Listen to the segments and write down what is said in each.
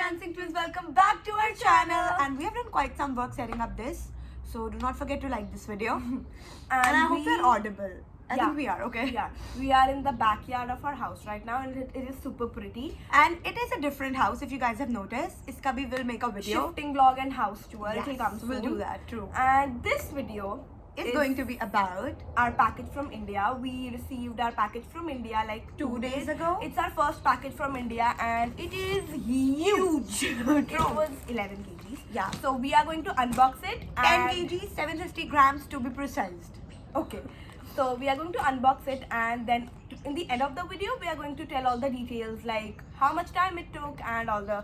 Dancing Twins, welcome back to our channel. And we have done quite some work setting up this, so do not forget to like this video. and I hope we're audible. I think we are, okay? Yeah, we are in the backyard of our house right now, and it is super pretty. And it is a different house, if you guys have noticed. Iska bhi will make a video. Shifting vlog and house tour. Yes, it will come soon. we'll do that, true. And this video is going to be about our package from India. We received our package from India like 2 days ago. It's our first package from India, and it is huge. It was 11 kgs. Yeah. So we are going to unbox it. 10 kgs, 750 grams to be precise. Okay. So we are going to unbox it, and then in the end of the video we are going to tell all the details, like how much time it took and all the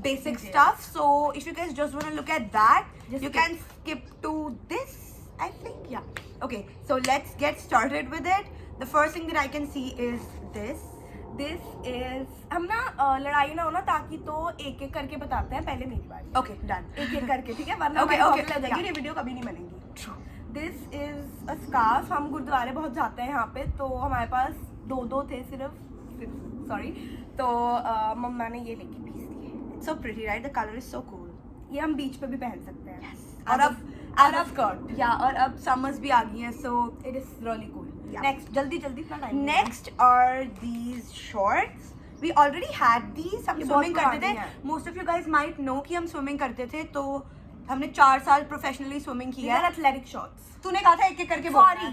basic stuff. So if you guys just want to look at that, you can skip to this, I think. Yeah. Okay, so let's get started with it. The first thing that I can see is this. This is, हम ना लड़ाई ना हो ना, ताकि तो एक एक करके बताते हैं. पहले मेरी बारी. Okay, done. एक एक करके, ठीक है? वरना ये वीडियो कभी नहीं बनेगी. This is a scarf. हम गुरुद्वारे बहुत जाते हैं यहाँ पे, तो हमारे पास दो थे सिर्फ. Sorry. तो मम्मा ने ये लेके पीस दिए. It's so pretty, right? The color is so cool. ये हम बीच पे भी पहन सकते हैं. Yes. और अब स्कर्ट. Yeah, और अब summers भी आ गई हैं, so it is really cool. Yeah. Next, जल्दी इतना time. Next are these shorts. We already had these. हम swimming करते थे. Most of you guys might know कि हम swimming करते थे, तो हमने 4 साल प्रोफेशनली स्विमिंग किया है. Athletic shorts. तूने कहा था एक एक करके. सॉरी.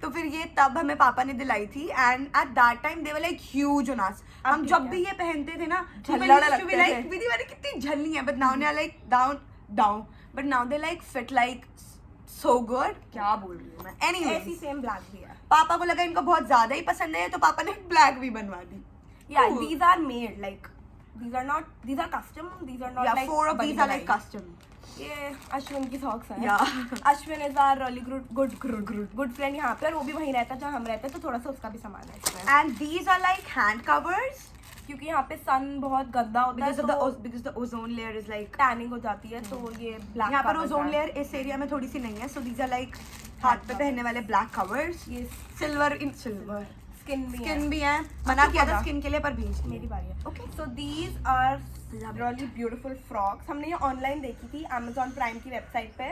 तो फिर ये तब हमें पापा ने दिलाई थी, and at that time they were like huge on us. हम जब भी ये पहनते थे ना, विधि वाली कितनी झल्ली है, but now they are like down but now they like fit like so good. क्या बोल रही हूँ मैं. एनीवे, ऐसी सेम ब्लैक भी है. पापा को लगा इनको बहुत ज्यादा ही पसंद है, तो पापा ने ब्लैक भी बनवा दी. Yeah, these are made like, these are custom. These are not like 4 of these are like custom. ये अश्विन की सॉक्स हैं. Yeah. Ashwin is our really good friend यहाँ पे, और वो भी वहीं रहता है जहाँ हम रहते हैं, तो थोड़ा सा उसका भी सामान है इसमें. And these are like hand covers, क्योंकि यहाँ पे सन बहुत गंदा होता है, because the ozone layer is like tanning हो जाती है, तो ये ब्लैक. यहाँ पर ओजोन लेयर इस एरिया में थोड़ी सी नहीं है, so these are like हाथ पे पहनने वाले ब्लैक कवर्स. ये सिल्वर स्किन भी है. मना किया था स्किन के लिए, पर भेज दिए. मेरी बारी है. Okay, so these are really beautiful frocks. हमने ये ऑनलाइन देखी थी Amazon प्राइम की वेबसाइट पे,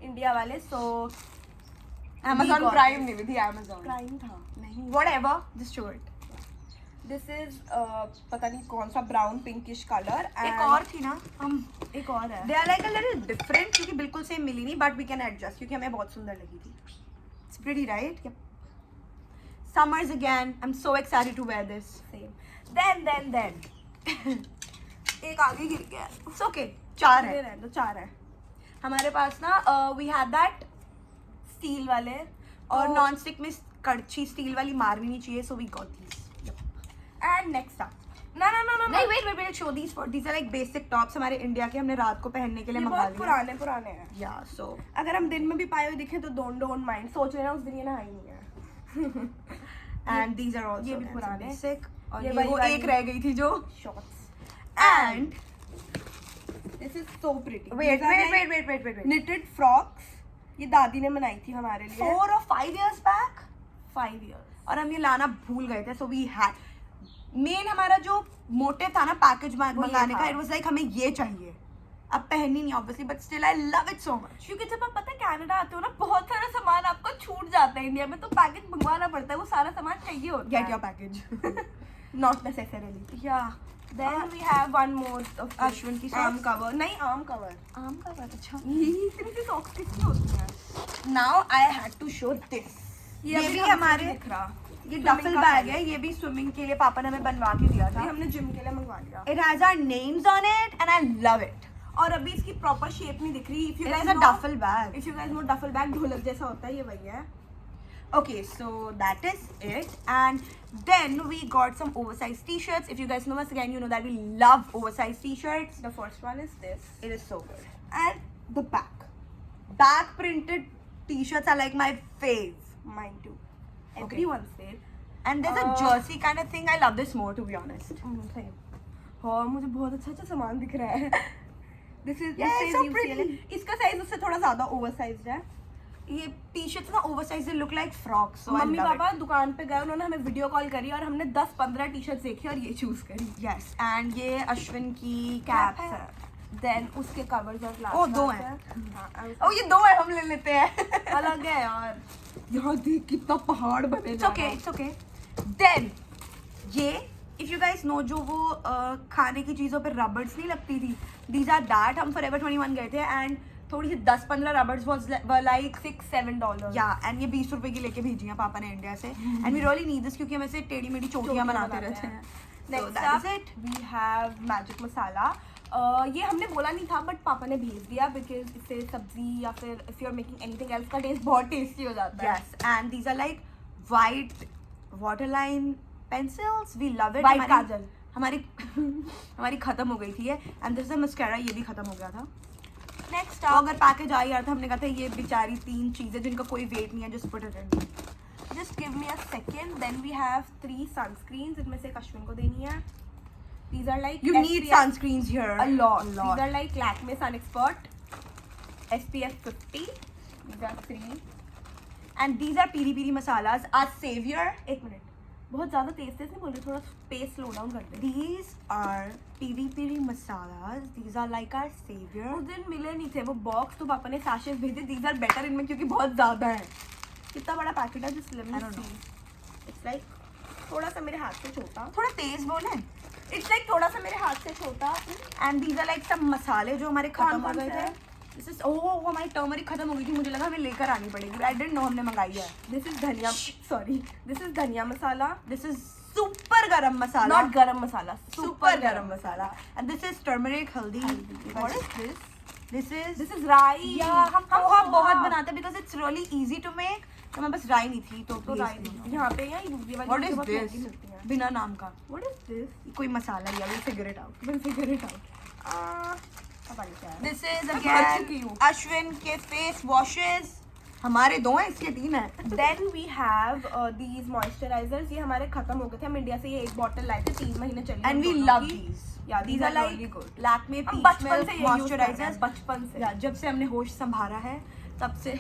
इंडिया वाले. सो Amazon प्राइम नहीं थी, Amazon प्राइम था. नहीं, whatever, just show it. This is पता नहीं कौन सा ब्राउन पिंकिश कलर. एक और थी ना, एक और है. They are like a little different, क्योंकि बिल्कुल सेम मिली नहीं, but we can adjust, क्योंकि हमें बहुत सुंदर लगी थी. It's pretty, right? Yep. Summers again. I'm so excited to wear this. Same. Then एक आगे गिर गया. It's okay. 4 है. तो 4 है हमारे पास ना. We had that स्टील वाले, और नॉन स्टिक में कड़छी स्टील वाली मारनी नहीं चाहिए, so we got these. And next up. No. नहीं, wait, show these for. These are like basic tops, हमारे इंडिया के, हमने रात को पहनने के लिए मंगा लिए. पुराने हैं. Yeah, so अगर हम दिन में भी पाए हुए दिखे तो don't mind. सोच लेना उस दिन ये नहाई नहीं है. and these are also ये भी पुराने. basic. और ये वो एक रह गई थी जो shorts. And this is so pretty. wait. Knitted frocks. ये दादी ने बनाई थी हमारे लिए 4 or 5 years back. 5 years. और हम ये लाना भूल गए थे, so we had मेन हमारा जो मोटिव था ना पैकेज मंगाने का, it was like हमें ये चाहिए. अब पहननी नहीं obviously, but still I love it so much. क्योंकि जब आप पता है कनाडा आते हो ना, बहुत सारा सामान आपको छूट जाता है इंडिया में, तो पैकेज मंगवाना पड़ता है, वो सारा सामान चाहिए होता है. Get your package. Not necessarily. Yeah. Then we have one more of Ashwin की आर्म कवर. नहीं, आर्म कवर. अच्छा. इतनी सॉक्स किसकी होती हैं? Now I had to show this. ये भी हमारे दिख रहा. ये डफल बैग है. ये भी स्विमिंग के लिए पापा ने हमें बनवा के दिया था. ये हमने जिम के लिए मंगवा लिया. It has our names on it and I love it. और अभी इसकी प्रॉपर शेप नहीं दिख रही. If you It guys is a know, duffel bag. If you guys know duffel bag ढोलक जैसा होता है, ये वही है. Okay, so that is it. And then we got some oversized t-shirts. If you guys know us again, you know that we love oversized t-shirts. The first one is this. It is so good. And the back. Back printed t-shirts are like my fave. Mine too. Everyone's fave. And there's a jersey kind of thing. I love this more, to be honest. Same. हाँ, मुझे बहुत अच्छा सामान दिख रहा है. This is so pretty. इसका size उससे थोड़ा ज़्यादा oversized है. ये टी-शर्ट्स ना oversize they look like frocks, so mummy papa दुकान पे गए, उन्होंने हमें वीडियो कॉल करी और हमने 10-15 टी-शर्ट्स देखी और ये चूज करी। यस, एंड ये अश्विन की कैप कैप है। है, देन उसके कवर्स और ग्लास। ओ, 2 हैं। ओ ये 2 है, हम ले लेते हैं। अलग है यार, यहाँ देख कितना पहाड़ बने। It's okay. देन ये इफ यू गाइस नो, जो वो खाने की चीज़ों पे रबर्स नहीं लगती थी, दीज आर दैट। हम फॉरएवर 21 गए थे एंड थोड़ी सी 10-15 रबर्स वाज लाइक $6-7। या, एंड ये 20 रुपए की लेके भेजी हैं पापा ने इंडिया से, and we really need this क्योंकि हम ऐसे टेढ़ी मेढ़ी चोटियां बनाते रहते हैं। Next up we have Magic Masala. ये हमने बोला नहीं था बट पापा ने भेज दिया बिकॉज इससे सब्जी या फिर if you are making anything else का टेस्ट बहुत टेस्टी हो जाता है। Yes, and these are like white waterline pencils, we love it. White kajal. हमारी खत्म हो गई थी ये, एंड दिस इज मस्कारा, ये भी खत्म हो गया था। नेक्स्ट तो अगर पैकेज आ गया था, हमने कहा था ये बेचारी 3 चीजें जिनका कोई वेट नहीं है, just put it in. Just give me a second. Then we have 3 sunscreens, इनमें से एक अश्विन को देनी है। These are like You need sunscreens here. a lot. These are like Lakme Sun Expert SPF 50. These are 3. And these are piri piri masalas, our savior. एक minute, बहुत ज़्यादा तेज नहीं बोल रही, थोड़ा पेस स्लो डाउन कर दे। These are piri piri masalas. These are like our savior. उस दिन मिले नहीं थे वो बॉक्स, तो पापा ने सैशेस भेजे। These are better इनमें क्योंकि बहुत ज़्यादा है। कितना बड़ा पैकेट है? Just let me see. It's like थोड़ा सा मेरे हाथ से छोटा। थोड़ा तेज बोले। It's like थोड़ा सा मेरे हाथ से छोटा। And these are like some मसाले जो हमारे खत्म हो कौन गए से थे। हैं? This is हमारी टर्मरिक खत्म हो गई थी, मुझे लगा हमें लेकर आनी पड़ेगी। I didn't know हमने मंगाई है। This is धनिया, sorry, this is धनिया मसाला। This is super गरम मसाला। Not गरम मसाला, super गरम मसाला। And this is turmeric हल्दी। What is this? This is राई। yeah, हम पोहा बहुत बनाते हैं because it's really easy to make। तो हमारे पास राई नहीं थी तो तो राई यहाँ पे या दूसरी वाली What is बहुत this? महंगी मिलती हैं। बिना नाम का What is this? कोई मसाला ही है, we'll figure it out। We'll figure it out. पता नहीं क्या है। This is मैं भर चुकी again हूँ। अश्विन के face washes। हमारे 2 हैं, इसके 3 हैं। Then we have these moisturizers। ये हमारे खत्म हो गए थे, हम इंडिया से ये एक बॉटल लाए थे, 3 महीने चली। And we love these। Yeah, these are like really good। Lakme हम peach बचपन milk से ये use कर रहे हैं, moisturizers। बचपन से। Yeah, जब से हमने होश संभाला है तब से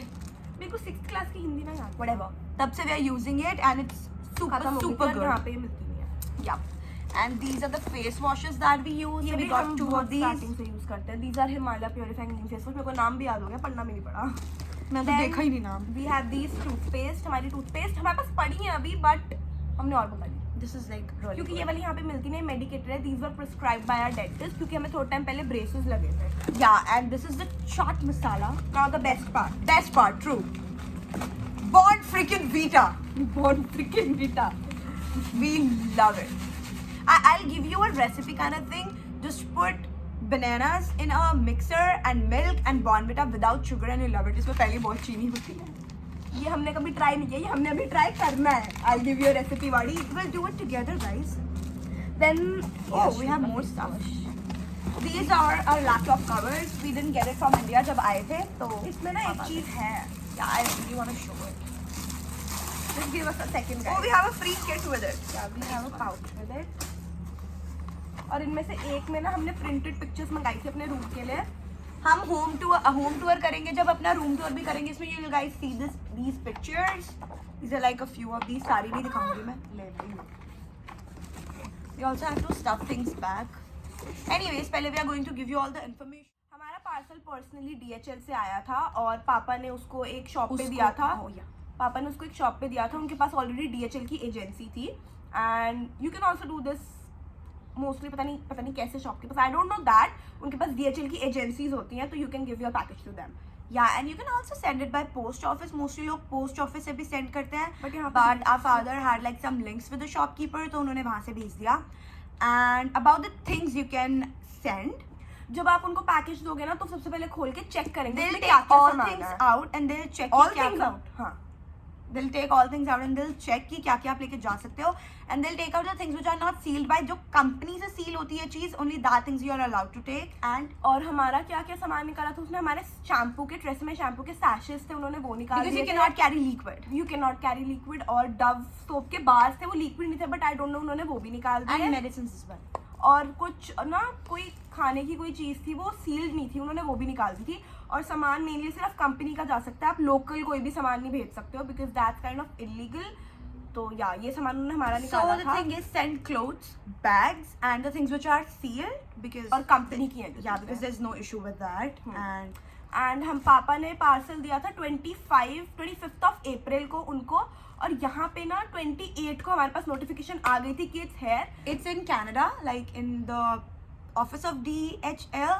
मेरे को 6th क्लास की हिंदी ना याद, whatever, तब से we are using it and it's super खत्म हो गई super थी और यहाँ good। पे ये मिलती नहीं है। Yeah, and these are the face washes that we use। ये So भी we got हम 2 of बहुत these। स्टार्टिंग से यूज करते हैं। These are Himalaya Purifying Neem Face Wash। मेरे को नाम भी याद हो गया, पढ़ना भी नहीं पड़ा। मैं तो Then देखा ही नहीं नाम। We have these toothpaste। हमारी टूथपेस्ट हमारे पास पड़ी है अभी, बट हमने और मंगा ली This is like really क्योंकि good। ये वाली यहाँ पे मिलती नहीं, मेडिकेटेड है। These were prescribed by our dentist क्योंकि हमें थोड़ा टाइम पहले ब्रेसेस लगे थे। Yeah, and this is the chaat masala। Now the best part, true। Born freaking Vita। Born freaking Vita। We love it। I'll give you a recipe kind of thing। Just put bananas in a mixer and milk and Bonvita without sugar and you'll love it। इसमें पहले बहुत चीनी होती है। ये हमने कभी try नहीं किया, ये हमने अभी ट्राई करना है। I'll give you a recipe वाली। We'll do it together, guys। Then we have more stuff। These are our laptop covers। We didn't get it from India जब आए थे तो इसमें ना एक चीज है। Yeah, I really want to show it। Just give us a second, guys। Oh, we have a free kit with it। Yeah, we have a pouch with it। और इनमें से एक में ना हमने प्रिंटेड पिक्चर्स मंगाई थी अपने रूम के लिए। हम होम टूर करेंगे, जब अपना रूम टूर भी करेंगे इसमें you guys see these pictures। These are like a few of these। सारी नहीं दिखाऊंगी मैं, ले रही हूँ। We also have to stuff things back। Anyways, पहले we are going to give you all the information। हमारा पार्सल पर्सनली DHL से आया था और पापा ने उसको एक शॉप पे दिया था। पापा ने उसको एक शॉप पे दिया था, उनके पास ऑलरेडी DHL की एजेंसी थी। And you can also do this mostly, पता नहीं कैसे शॉप के पास, आई डोंट नो दैट। उनके पास DHL की एजेंसीज होती हैं, तो you can give your package to them. Yeah, and you can also send it by post office। Mostly लोग post office से भी send करते हैं। But यहाँ But our father had like some links with the shopkeeper, तो उन्होंने वहाँ से भेज दिया। And about the things you can send, जब आप उनको पैकेज दोगे ना तो सबसे पहले खोल के चेक करेंगे they'll उसमें take क्या-क्या all सामान things है। out and they'll check All कि क्या things क्या- out, हाँ। They'll take all things out and they'll check कि क्या क्या आप लेके जा सकते हो, and they'll take out the things which are not sealed by, जो कंपनी से सील होती है चीज, only that things you are allowed to take। And और हमारा क्या क्या सामान निकाला था उसने, हमारे शैम्पू के ट्रेस में शैम्पू के सैशेस थे, उन्होंने वो निकाल because दिए you थे। cannot carry liquid You cannot carry liquid। और डव सोप के बार्स थे, वो लिक्विड नहीं थे, बट आई डोंट नो उन्होंने वो भी निकाल दिए। and medicines as well। और कुछ ना कोई खाने की कोई चीज़ थी वो सील्ड नहीं थी, उन्होंने वो भी निकाल दी थी। और सामान मेनली सिर्फ कंपनी का जा सकता है, आप लोकल कोई भी सामान नहीं भेज सकते हो because that's kind of illegal. तो या ये सामान उन्होंने हमारा निकाला So the था thing is, send clothes, bags, and the things which are sealed because और कंपनी की है yeah, because there's no issue with that. And हम पापा ने पार्सल दिया था 25th ऑफ अप्रैल को उनको, और यहाँ पे ना 28 को हमारे पास नोटिफिकेशन आ गई थी कि it's here. It's in Canada, like in the office of DHL,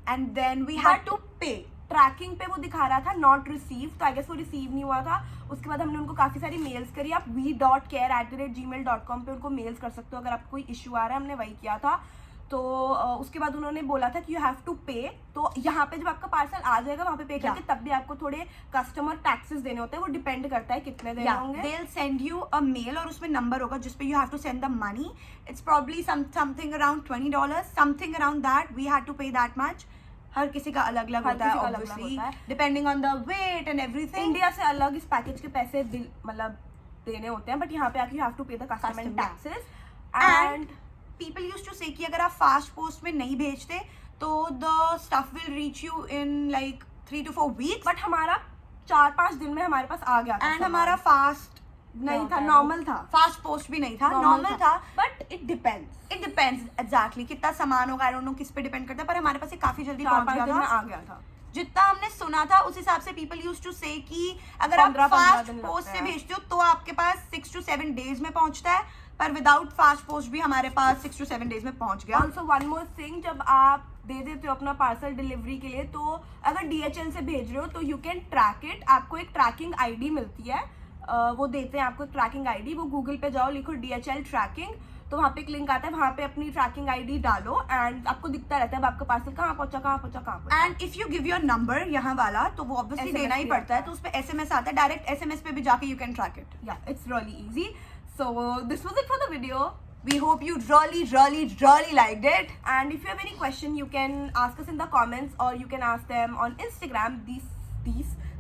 and then we had to pay. Tracking पे वो दिखा रहा था नॉट रिसीव, तो आई गेस वो रिसीव नहीं हुआ था। उसके बाद हमने उनको काफ़ी सारी मेल्स करी, आप v.care@gmail.com पे उनको मेल्स कर सकते हो अगर आपको कोई इशू आ रहा है, हमने वही किया था। तो उसके बाद उन्होंने बोला था कि यू हैव टू पे, तो यहाँ पे जब आपका पार्सल आ जाएगा वहाँ पे पे करके तब भी आपको थोड़े कस्टमर टैक्सेस देने होते हैं, वो डिपेंड करता है कितने देने होंगे। They'll send you a mail और उसमें नंबर होगा जिसपे you have to send the money. It's probably something around $20, something around that. We had to pay that much. हर किसी का अलग अलग होता है obviously, depending on the weight and everything. India से अलग इस पैकेज के पैसे मतलब देने होते हैं, बट यहाँ पे आके यू हैव टू पे the customer taxes. And people used to say कि अगर आप फास्ट पोस्ट में नहीं भेजते तो the stuff will reach you in like 3 to 4 weeks. But हमारा 4-5 दिन में हमारे पास आ गया था। एंड हमारा फास्ट नहीं था, नॉर्मल था, फास्ट पोस्ट भी नहीं था, नॉर्मल था। बट इट डिपेंड्स एग्जैक्टली कितना सामान होगा, आई डोंट नो किस पे डिपेंड करता है, पर हमारे पास ये काफी जल्दी 4-5 पहुंच दिन में गया आ गया था। जितना हमने सुना था उस हिसाब से पीपल यूज टू से कि अगर आप 15 फास्ट दिन पोस्ट लगते से हैं। भेजते हो तो आपके पास 6 to 7 डेज में पहुंचता है, पर विदाउट फास्ट पोस्ट भी हमारे पास 6 to 7 डेज में पहुंच गया। ऑल्सो वन मोर थिंग, जब आप दे देते हो अपना पार्सल डिलीवरी के लिए, तो अगर DHL से भेज रहे हो तो यू कैन ट्रैक इट, आपको एक ट्रैकिंग ID मिलती है, वो देते हैं आपको एक ट्रैकिंग ID, वो गूगल पे जाओ, लिखो DHL ट्रैकिंग, तो वहाँ पे एक लिंक आता है, वहाँ पे अपनी ट्रैकिंग ID डालो एंड आपको दिखता रहता है आपका पार्सल कहाँ पहुँचा। And if you give your number यहाँ वाला तो वो ऑब्वियसली देना ही पड़ता है, तो उस पे SMS आता है, डायरेक्ट SMS पे भी जाके यू कैन ट्रैक इट। या it's really easy. So this was it for the video. We hope you really liked it. And if you have any question, you can ask us in the comments or you can ask them on Instagram.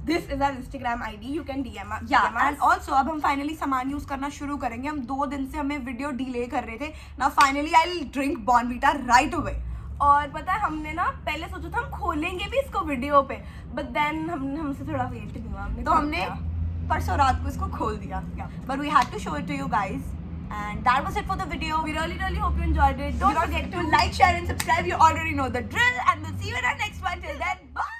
This is our Instagram ID. You can DM us. Yeah, and also अब हम finally सामान use करना शुरू करेंगे। हम 2 दिन से हमें वीडियो डिले कर रहे थे। Now finally I'll drink Bournvita right away. और पता है हमने ना पहले सोचा था हम खोलेंगे भी इसको वीडियो पे, but then हमसे थोड़ा वेट नहीं हुआ, तो हमने परसों रात को इसको खोल दिया। But we had to show it to you guys. And that was it for the video. We really hope you enjoyed it. Don't forget to like, share and subscribe. You already know the drill. And we'll see you in our next one. Till then, bye.